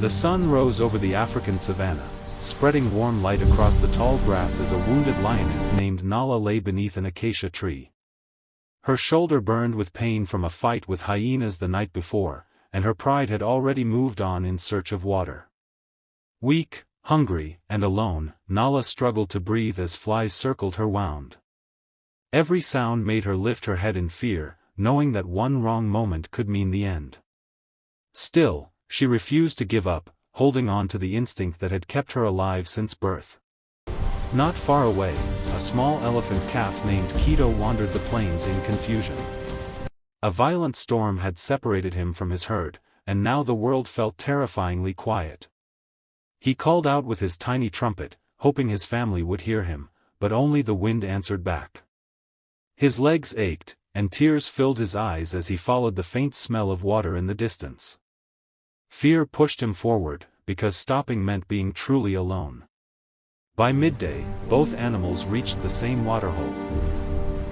The sun rose over the African savanna, spreading warm light across the tall grass as a wounded lioness named Nala lay beneath an acacia tree. Her shoulder burned with pain from a fight with hyenas the night before, and her pride had already moved on in search of water. Weak, hungry, and alone, Nala struggled to breathe as flies circled her wound. Every sound made her lift her head in fear, knowing that one wrong moment could mean the end. Still, she refused to give up, holding on to the instinct that had kept her alive since birth. Not far away, a small elephant calf named Keto wandered the plains in confusion. A violent storm had separated him from his herd, and now the world felt terrifyingly quiet. He called out with his tiny trumpet, hoping his family would hear him, but only the wind answered back. His legs ached, and tears filled his eyes as he followed the faint smell of water in the distance. Fear pushed him forward, because stopping meant being truly alone. By midday, both animals reached the same waterhole.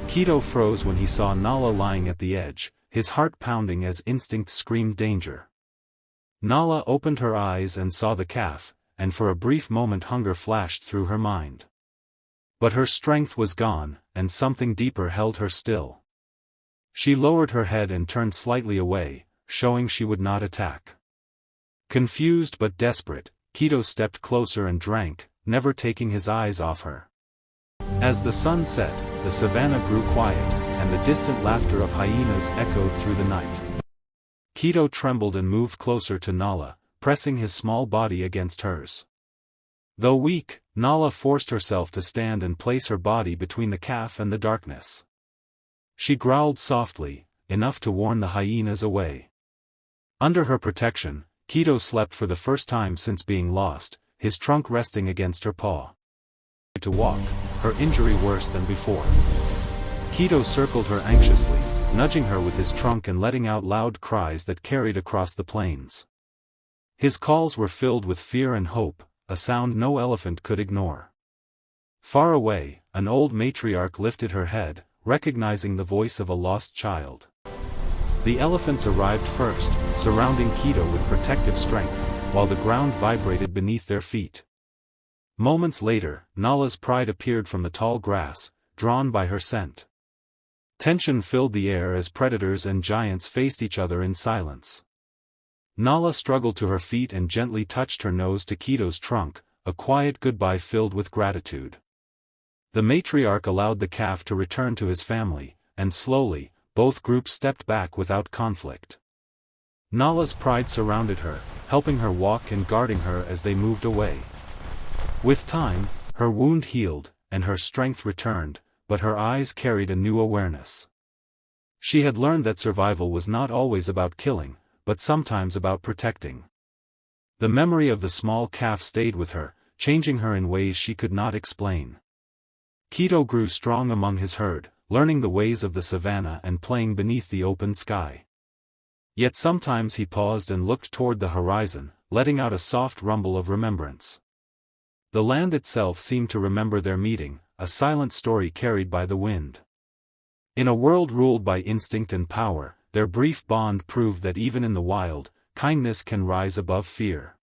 Keto froze when he saw Nala lying at the edge, his heart pounding as instinct screamed danger. Nala opened her eyes and saw the calf, and for a brief moment hunger flashed through her mind. But her strength was gone, and something deeper held her still. She lowered her head and turned slightly away, showing she would not attack. Confused but desperate, Keto stepped closer and drank, never taking his eyes off her. As the sun set, the savanna grew quiet, and the distant laughter of hyenas echoed through the night. Keto trembled and moved closer to Nala, pressing his small body against hers. Though weak, Nala forced herself to stand and place her body between the calf and the darkness. She growled softly, enough to warn the hyenas away. Under her protection, Keto slept for the first time since being lost, his trunk resting against her paw. To walk, her injury worse than before. Keto circled her anxiously, nudging her with his trunk and letting out loud cries that carried across the plains. His calls were filled with fear and hope, a sound no elephant could ignore. Far away, an old matriarch lifted her head, recognizing the voice of a lost child. The elephants arrived first, surrounding Keto with protective strength, while the ground vibrated beneath their feet. Moments later, Nala's pride appeared from the tall grass, drawn by her scent. Tension filled the air as predators and giants faced each other in silence. Nala struggled to her feet and gently touched her nose to Keto's trunk, a quiet goodbye filled with gratitude. The matriarch allowed the calf to return to his family, and slowly, both groups stepped back without conflict. Nala's pride surrounded her, helping her walk and guarding her as they moved away. With time, her wound healed, and her strength returned, but her eyes carried a new awareness. She had learned that survival was not always about killing, but sometimes about protecting. The memory of the small calf stayed with her, changing her in ways she could not explain. Keto grew strong among his herd, learning the ways of the savanna and playing beneath the open sky. Yet sometimes he paused and looked toward the horizon, letting out a soft rumble of remembrance. The land itself seemed to remember their meeting, a silent story carried by the wind. In a world ruled by instinct and power, their brief bond proved that even in the wild, kindness can rise above fear.